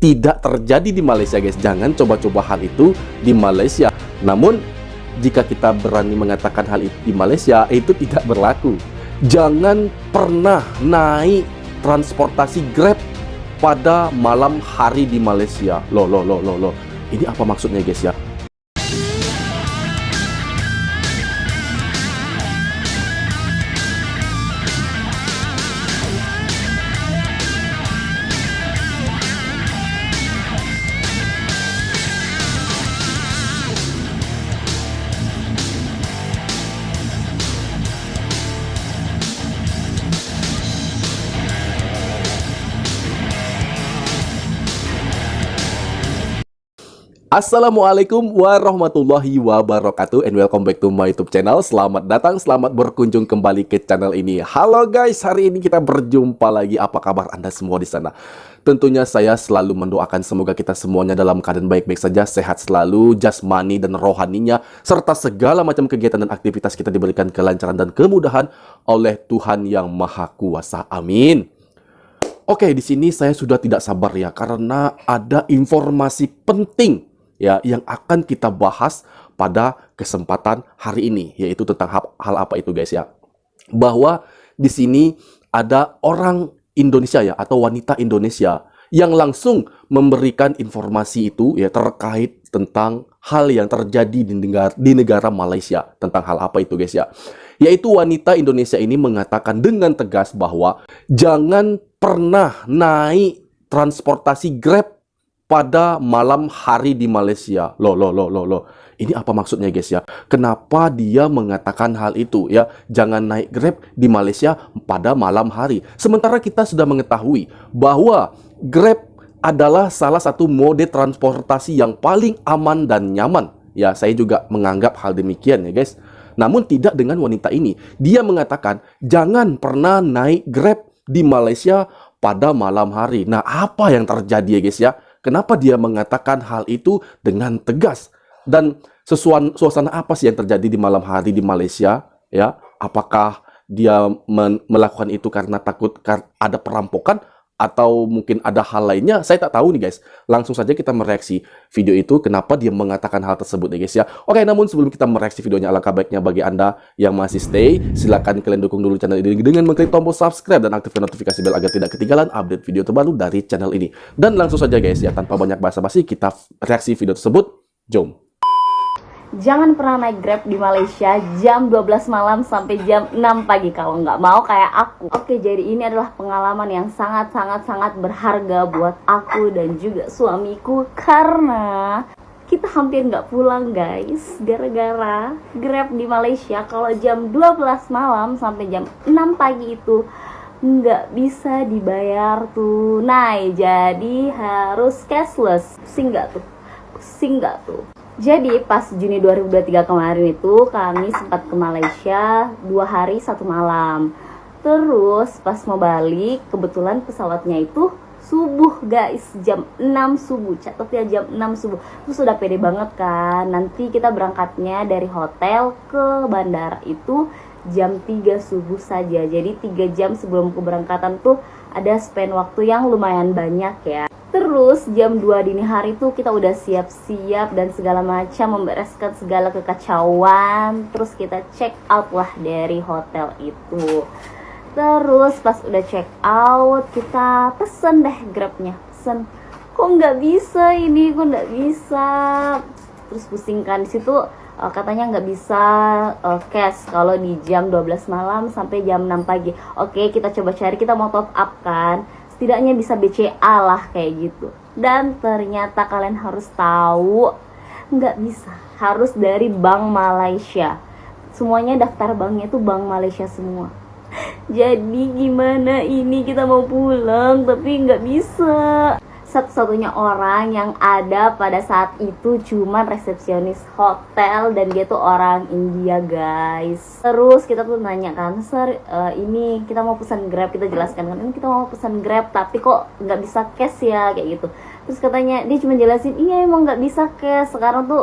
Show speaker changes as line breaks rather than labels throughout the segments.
tidak terjadi di Malaysia guys. Jangan coba-coba hal itu di Malaysia. Namun jika kita berani mengatakan hal itu di Malaysia, itu tidak berlaku. Jangan pernah naik transportasi Grab pada malam hari di Malaysia. Loh. Ini apa maksudnya guys ya? Assalamualaikum warahmatullahi wabarakatuh, and welcome back to my YouTube channel. Selamat datang, selamat berkunjung kembali ke channel ini. Halo guys, hari ini kita berjumpa lagi. Apa kabar Anda semua di sana? Tentunya saya selalu mendoakan semoga kita semuanya dalam keadaan baik-baik saja, sehat selalu, jasmani dan rohaninya, serta segala macam kegiatan dan aktivitas kita diberikan kelancaran dan kemudahan oleh Tuhan Yang Maha Kuasa. Amin. Oke, di sini saya sudah tidak sabar ya, karena ada informasi penting ya yang akan kita bahas pada kesempatan hari ini, yaitu tentang hal apa itu guys ya. Bahwa di sini ada orang Indonesia ya, atau wanita Indonesia yang langsung memberikan informasi itu ya terkait tentang hal yang terjadi di negara Malaysia. Tentang hal apa itu guys ya? Yaitu wanita Indonesia ini mengatakan dengan tegas bahwa jangan pernah naik transportasi Grab pada malam hari di Malaysia. Loh. Ini apa maksudnya guys ya? Kenapa dia mengatakan hal itu ya? Jangan naik Grab di Malaysia pada malam hari. Sementara kita sudah mengetahui bahwa Grab adalah salah satu mode transportasi yang paling aman dan nyaman. Ya, saya juga menganggap hal demikian ya guys. Namun tidak dengan wanita ini. Dia mengatakan jangan pernah naik Grab di Malaysia pada malam hari. Nah, apa yang terjadi ya guys ya? Kenapa dia mengatakan hal itu dengan tegas? Dan suasana apa sih yang terjadi di malam hari di Malaysia? Ya, apakah dia melakukan itu karena takut ada perampokan? Atau mungkin ada hal lainnya? Saya tak tahu nih guys. Langsung saja kita mereaksi video itu. Kenapa dia mengatakan hal tersebut ya guys ya. Oke, namun sebelum kita mereaksi videonya, alangkah baiknya bagi Anda yang masih stay, silakan kalian dukung dulu channel ini dengan mengklik tombol subscribe dan aktifkan notifikasi bell agar tidak ketinggalan update video terbaru dari channel ini. Dan langsung saja guys ya, tanpa banyak basa-basi, kita reaksi video tersebut. Jom.
Jangan pernah naik Grab di Malaysia jam 12 malam sampai jam 6 pagi kalau nggak mau kayak aku. Oke, jadi ini adalah pengalaman yang sangat berharga buat aku dan juga suamiku, karena kita hampir nggak pulang guys gara-gara Grab di Malaysia. Kalau jam 12 malam sampai jam 6 pagi itu nggak bisa dibayar tunai, jadi harus cashless. Pusing nggak tuh? Jadi pas Juni 2023 kemarin itu kami sempat ke Malaysia 2 hari 1 malam. Terus pas mau balik, kebetulan pesawatnya itu subuh guys, jam 6 subuh. Catat ya, jam 6 subuh. Terus udah pede banget kan. Nanti kita berangkatnya dari hotel ke bandara itu jam 3 subuh saja. Jadi 3 jam sebelum keberangkatan tuh ada spend waktu yang lumayan banyak ya. Terus jam 2 dini hari tuh kita udah siap-siap dan segala macam, membereskan segala kekacauan. Terus kita check out lah dari hotel itu. Terus pas udah check out, kita pesen deh Grabnya. Kok nggak bisa ini, kok nggak bisa. Terus pusingkan di situ, katanya nggak bisa cash kalau di jam 12 malam sampai jam 6 pagi. Oke, kita coba cari, kita mau top up kan. Setidaknya bisa BCA lah kayak gitu. Dan ternyata kalian harus tahu, nggak bisa. Harus dari Bank Malaysia. Semuanya daftar banknya tuh Bank Malaysia semua. Jadi gimana ini, kita mau pulang tapi nggak bisa. Satu-satunya orang yang ada pada saat itu cuma resepsionis hotel, dan dia tuh orang India guys. Terus kita tuh nanya kan, "Sir, ini kita mau pesan Grab." Kita jelaskan kan, "Ini kita mau pesan Grab tapi kok nggak bisa cash ya," kayak gitu. Terus katanya, dia cuma jelasin, "Iya emang nggak bisa cash, sekarang tuh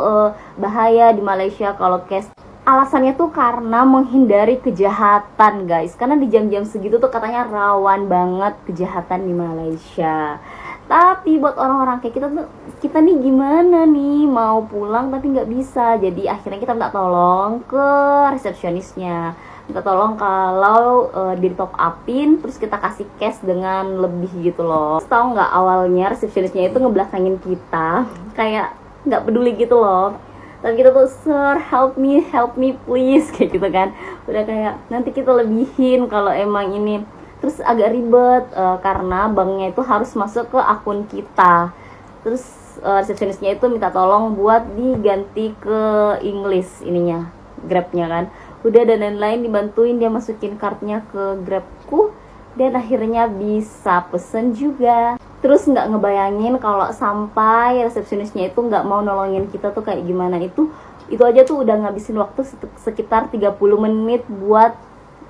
bahaya di Malaysia kalau cash." Alasannya tuh karena menghindari kejahatan guys, karena di jam-jam segitu tuh katanya rawan banget kejahatan di Malaysia. Tapi buat orang-orang kayak kita tuh, kita nih gimana nih mau pulang tapi nggak bisa. Jadi akhirnya kita minta tolong ke resepsionisnya, minta tolong kalau di top upin, terus kita kasih cash dengan lebih gitu loh. Terus tahu nggak, awalnya resepsionisnya itu ngebelakangin kita, kayak nggak peduli gitu loh. Tapi kita tuh, sir, help me please, kayak gitu kan. Udah kayak, nanti kita lebihin kalau emang ini. Terus agak ribet, karena banknya itu harus masuk ke akun kita. Terus resepsionisnya itu minta tolong buat diganti ke English ininya, Grabnya kan. Udah, dan lain-lain dibantuin, dia masukin kartunya ke Grabku. Dan akhirnya bisa pesen juga. Terus nggak ngebayangin kalau sampai resepsionisnya itu nggak mau nolongin kita tuh kayak gimana. Itu aja tuh udah ngabisin waktu sekitar 30 menit buat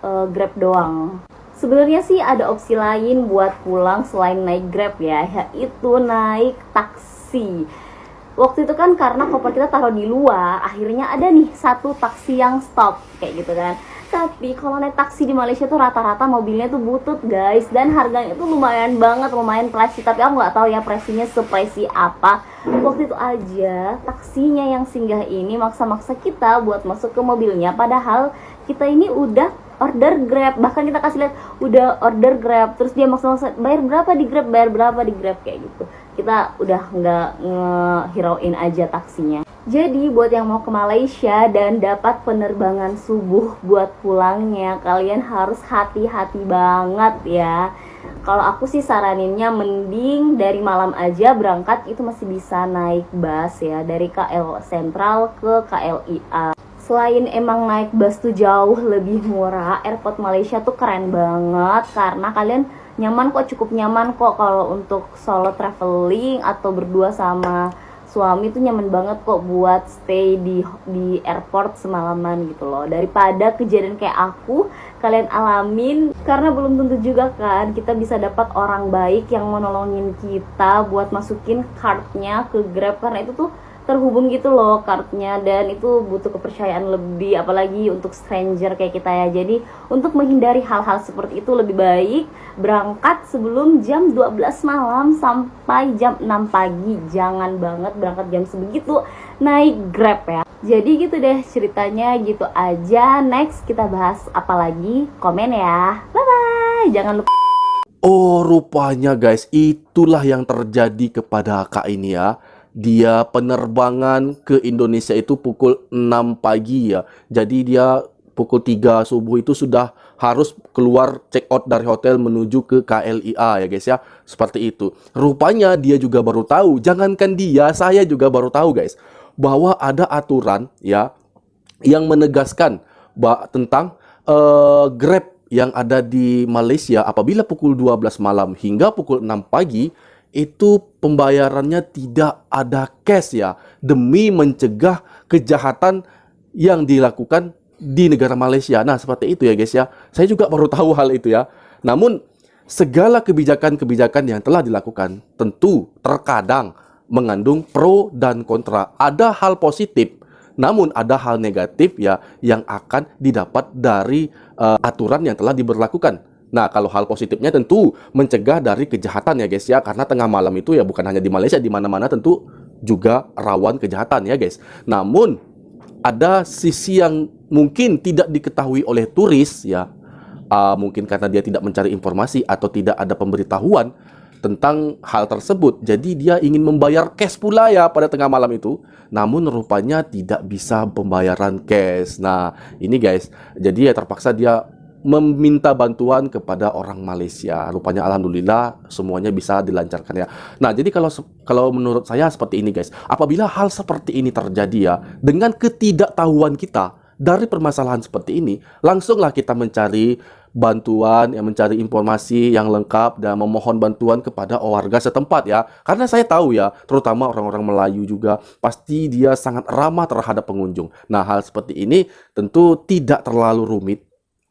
Grab doang. Sebenarnya sih ada opsi lain buat pulang selain naik Grab ya, yaitu naik taksi. Waktu itu kan karena koper kita taruh di luar, akhirnya ada nih satu taksi yang stop kayak gitu kan. Tapi kalau naik taksi di Malaysia tuh rata-rata mobilnya tuh butut guys, dan harganya tuh lumayan banget, lumayan pricey. Tapi aku nggak tahu ya pricey-nya se-pricey apa. Waktu itu aja taksinya yang singgah ini maksa-maksa kita buat masuk ke mobilnya, padahal kita ini udah order Grab. Bahkan kita kasih lihat udah order Grab, terus dia maksa-maksa bayar berapa di Grab kayak gitu. Kita udah nggak ngehirauin aja taksinya. Jadi buat yang mau ke Malaysia dan dapat penerbangan subuh buat pulangnya, kalian harus hati-hati banget ya. Kalau aku sih saraninnya mending dari malam aja berangkat, itu masih bisa naik bus ya, dari KL Sentral ke KLIA. Selain emang naik bus tuh jauh lebih murah, airport Malaysia tuh keren banget karena kalian nyaman kok, cukup nyaman kok. Kalau untuk solo traveling atau berdua sama suami tuh nyaman banget kok buat stay di airport semalaman gitu loh, daripada kejadian kayak aku kalian alamin. Karena belum tentu juga kan kita bisa dapat orang baik yang mau nolongin kita buat masukin cardnya ke Grab, karena itu tuh terhubung gitu loh kartunya, dan itu butuh kepercayaan lebih, apalagi untuk stranger kayak kita ya. Jadi untuk menghindari hal-hal seperti itu lebih baik berangkat sebelum jam 12 malam sampai jam 6 pagi. Jangan banget berangkat jam sebegitu naik Grab ya. Jadi gitu deh ceritanya, gitu aja. Next kita bahas apa lagi, komen ya. Bye bye, jangan lupa.
Oh, rupanya guys, itulah yang terjadi kepada Kak ini ya. Dia penerbangan ke Indonesia itu pukul 6 pagi ya. Jadi dia pukul 3 subuh itu sudah harus keluar check out dari hotel menuju ke KLIA ya guys ya. Seperti itu. Rupanya dia juga baru tahu, jangankan dia, saya juga baru tahu guys, bahwa ada aturan ya yang menegaskan tentang Grab yang ada di Malaysia apabila pukul 12 malam hingga pukul 6 pagi itu pembayarannya tidak ada cash ya, demi mencegah kejahatan yang dilakukan di negara Malaysia. Nah, seperti itu ya guys ya. Saya juga baru tahu hal itu ya. Namun, segala kebijakan-kebijakan yang telah dilakukan tentu terkadang mengandung pro dan kontra. Ada hal positif, namun ada hal negatif ya yang akan didapat dari aturan yang telah diberlakukan. Nah, kalau hal positifnya tentu mencegah dari kejahatan ya guys ya. Karena tengah malam itu ya bukan hanya di Malaysia, di mana-mana tentu juga rawan kejahatan ya guys. Namun, ada sisi yang mungkin tidak diketahui oleh turis ya. Mungkin karena dia tidak mencari informasi atau tidak ada pemberitahuan tentang hal tersebut. Jadi dia ingin membayar cash pula ya pada tengah malam itu. Namun rupanya tidak bisa pembayaran cash. Nah, ini guys. Jadi ya terpaksa dia meminta bantuan kepada orang Malaysia. Rupanya alhamdulillah semuanya bisa dilancarkan ya. Nah, jadi kalau menurut saya seperti ini guys. Apabila hal seperti ini terjadi ya, dengan ketidaktahuan kita dari permasalahan seperti ini, langsunglah kita mencari bantuan, mencari informasi yang lengkap dan memohon bantuan kepada warga setempat ya. Karena saya tahu ya, terutama orang-orang Melayu juga, pasti dia sangat ramah terhadap pengunjung. Nah, hal seperti ini tentu tidak terlalu rumit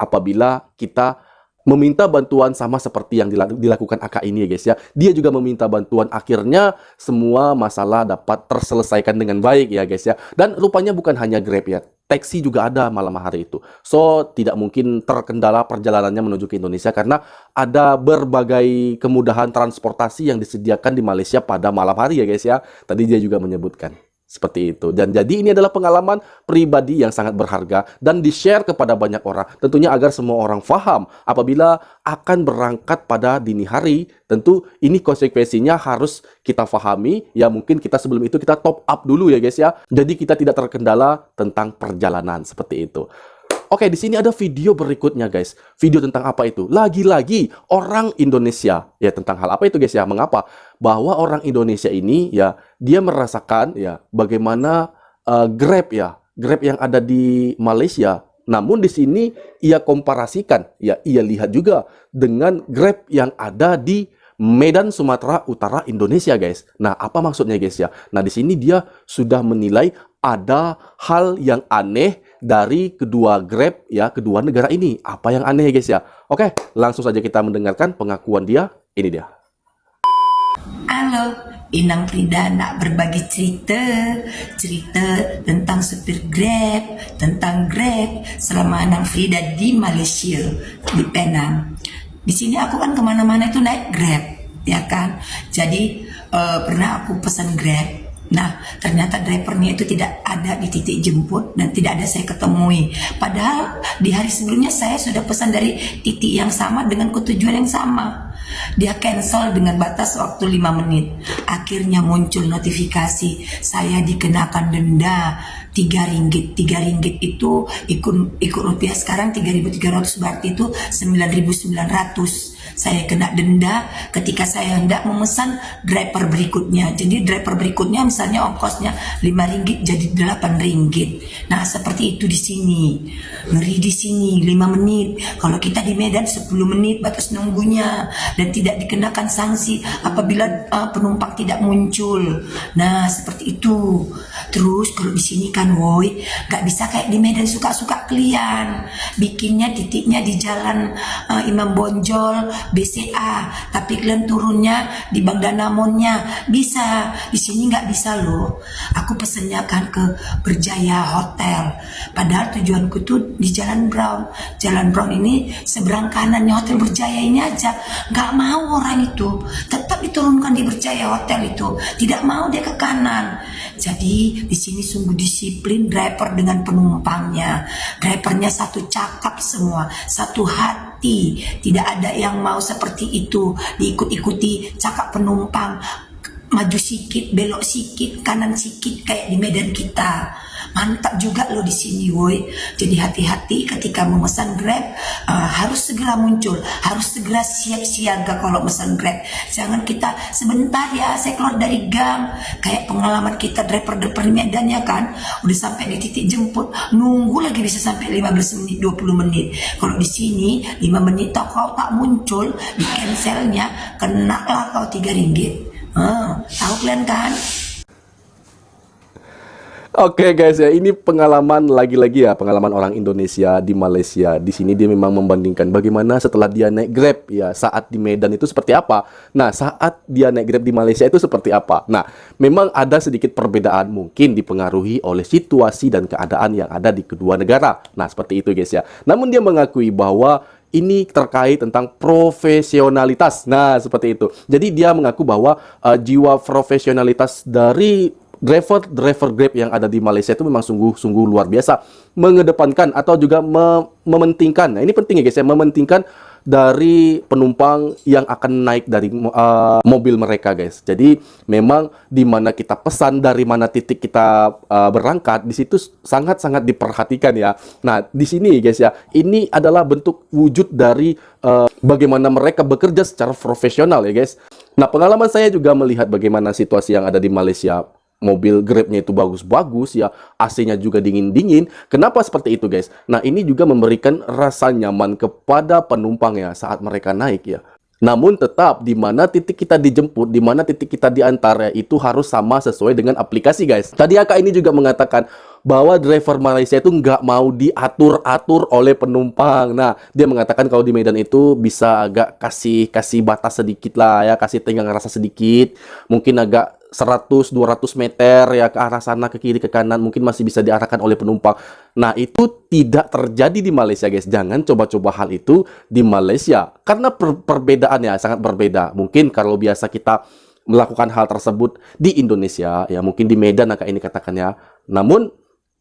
apabila kita meminta bantuan sama seperti yang dilakukan Aka ini ya guys ya. Dia juga meminta bantuan, akhirnya semua masalah dapat terselesaikan dengan baik ya guys ya. Dan rupanya bukan hanya Grab ya, taksi juga ada malam hari itu. So, tidak mungkin terkendala perjalanannya menuju ke Indonesia karena ada berbagai kemudahan transportasi yang disediakan di Malaysia pada malam hari ya guys ya. Tadi dia juga menyebutkan. Seperti itu. Dan jadi ini adalah pengalaman pribadi yang sangat berharga dan di-share kepada banyak orang. Tentunya agar semua orang paham apabila akan berangkat pada dini hari, tentu ini konsekuensinya harus kita pahami. Ya mungkin kita sebelum itu kita top up dulu ya guys ya. Jadi kita tidak terkendala tentang perjalanan seperti itu. Oke, di sini ada video berikutnya guys. Video tentang apa itu? Lagi-lagi orang Indonesia. Ya tentang hal apa itu guys ya? Mengapa? Bahwa orang Indonesia ini ya dia merasakan ya bagaimana Grab ya, Grab yang ada di Malaysia. Namun di sini ia komparasikan ya, ia lihat juga dengan Grab yang ada di Medan, Sumatera Utara, Indonesia guys. Nah, apa maksudnya guys ya? Nah, di sini dia sudah menilai ada hal yang aneh dari kedua Grab ya, kedua negara ini. Apa yang aneh ya guys ya? Oke, langsung saja kita mendengarkan pengakuan dia. Ini dia.
Halo, Inang Frida nak berbagi cerita tentang supir Grab, tentang Grab selama Inang Frida di Malaysia, di Penang. Di sini aku kan kemana-mana itu naik Grab, ya kan? Jadi pernah aku pesan Grab. Nah, ternyata drivernya itu tidak ada di titik jemput dan tidak ada saya ketemui. Padahal di hari sebelumnya saya sudah pesan dari titik yang sama dengan ketujuan yang sama. Dia cancel dengan batas waktu 5 menit. Akhirnya muncul notifikasi saya dikenakan denda 3 ringgit. 3 ringgit itu ikut rupiah sekarang 3.300, berarti itu 9.900. Saya kena denda ketika saya hendak memesan driver berikutnya. Jadi driver berikutnya misalnya ongkosnya 5 ringgit jadi 8 ringgit. Nah, seperti itu di sini. Ngeri di sini 5 menit. Kalau kita di Medan 10 menit batas nunggunya dan tidak dikenakan sanksi apabila penumpang tidak muncul. Nah, seperti itu. Terus kalau di sini kan woi, nggak bisa kayak di Medan suka-suka kalian. Bikinnya titiknya di jalan Imam Bonjol, BCA, tapi kalian turunnya di Bang Danamonnya. Bisa, di sini nggak bisa loh. Aku pesennya kan ke Berjaya Hotel. Padahal tujuanku tuh di Jalan Brown. Jalan Brown ini seberang kanannya Hotel Berjaya ini aja. Nggak mau orang itu. Tetap diturunkan di Berjaya Hotel itu. Tidak mau dia ke kanan. Jadi di sini sungguh disiplin driver dengan penumpangnya. Drivernya satu cakap semua, satu hati. Tidak ada yang mau seperti itu, diikut-ikuti cakap penumpang. Maju sikit, belok sikit, kanan sikit kayak di Medan kita. Mantap juga loh di sini, woi. Jadi hati-hati ketika memesan Grab, harus segera muncul, harus segera siap siaga kalau memesan Grab. Jangan kita sebentar ya, saya keluar dari gang. Kayak pengalaman kita driver Medan ya kan, udah sampai di titik jemput, nunggu lagi bisa sampai 15 menit, 20 menit. Kalau di sini 5 menit kau tak muncul, di cancelnya kena lah kau 3 ringgit. Tahu kalian kan?
Oke guys ya, ini pengalaman lagi-lagi ya, pengalaman orang Indonesia di Malaysia. Di sini dia memang membandingkan bagaimana setelah dia naik Grab ya, saat di Medan itu seperti apa. Nah, saat dia naik Grab di Malaysia itu seperti apa. Nah, memang ada sedikit perbedaan, mungkin dipengaruhi oleh situasi dan keadaan yang ada di kedua negara. Nah, seperti itu guys ya. Namun dia mengakui bahwa ini terkait tentang profesionalitas. Nah, seperti itu. Jadi dia mengaku bahwa jiwa profesionalitas dari driver Grab yang ada di Malaysia itu memang sungguh luar biasa, mengedepankan atau juga mementingkan. Nah, ini penting ya guys ya, mementingkan dari penumpang yang akan naik dari mobil mereka guys. Jadi memang di mana kita pesan, dari mana titik kita berangkat, di situ sangat-sangat diperhatikan ya. Nah, di sini guys ya, ini adalah bentuk wujud dari bagaimana mereka bekerja secara profesional ya guys. Nah, pengalaman saya juga melihat bagaimana situasi yang ada di Malaysia. Mobil Grabnya itu bagus-bagus ya, AC-nya juga dingin-dingin. Kenapa seperti itu guys? Nah, ini juga memberikan rasa nyaman kepada penumpang ya saat mereka naik ya. Namun tetap di mana titik kita dijemput, di mana titik kita diantar ya, itu harus sama sesuai dengan aplikasi guys. Tadi Aka ini juga mengatakan bahwa driver Malaysia itu nggak mau diatur-atur oleh penumpang. Nah, dia mengatakan kalau di Medan itu bisa agak kasih batas sedikit lah ya, kasih tenggang rasa sedikit, mungkin agak 100-200 meter ya ke arah sana, ke kiri, ke kanan, mungkin masih bisa diarahkan oleh penumpang. Nah, itu tidak terjadi di Malaysia, guys. Jangan coba-coba hal itu di Malaysia. Karena perbedaannya sangat berbeda. Mungkin kalau biasa kita melakukan hal tersebut di Indonesia, ya mungkin di Medan, kayak ini katakannya. Namun,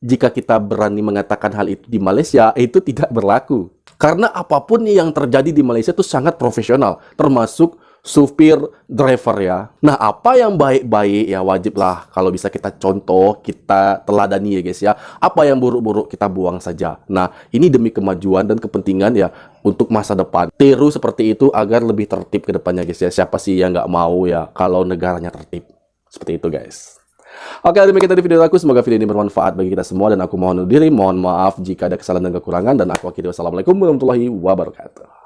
jika kita berani mengatakan hal itu di Malaysia, itu tidak berlaku. Karena apapun yang terjadi di Malaysia itu sangat profesional, termasuk supir, driver ya. Nah, apa yang baik-baik ya wajiblah kalau bisa kita contoh, kita teladani ya guys ya. Apa yang buruk-buruk kita buang saja. Nah, ini demi kemajuan dan kepentingan ya untuk masa depan. Tiru seperti itu agar lebih tertib ke depannya guys ya. Siapa sih yang nggak mau ya kalau negaranya tertib? Seperti itu guys. Oke, demikian tadi video aku. Semoga video ini bermanfaat bagi kita semua dan aku mohon undur diri. Mohon maaf jika ada kesalahan dan kekurangan dan aku akhiri wassalamualaikum warahmatullahi wabarakatuh.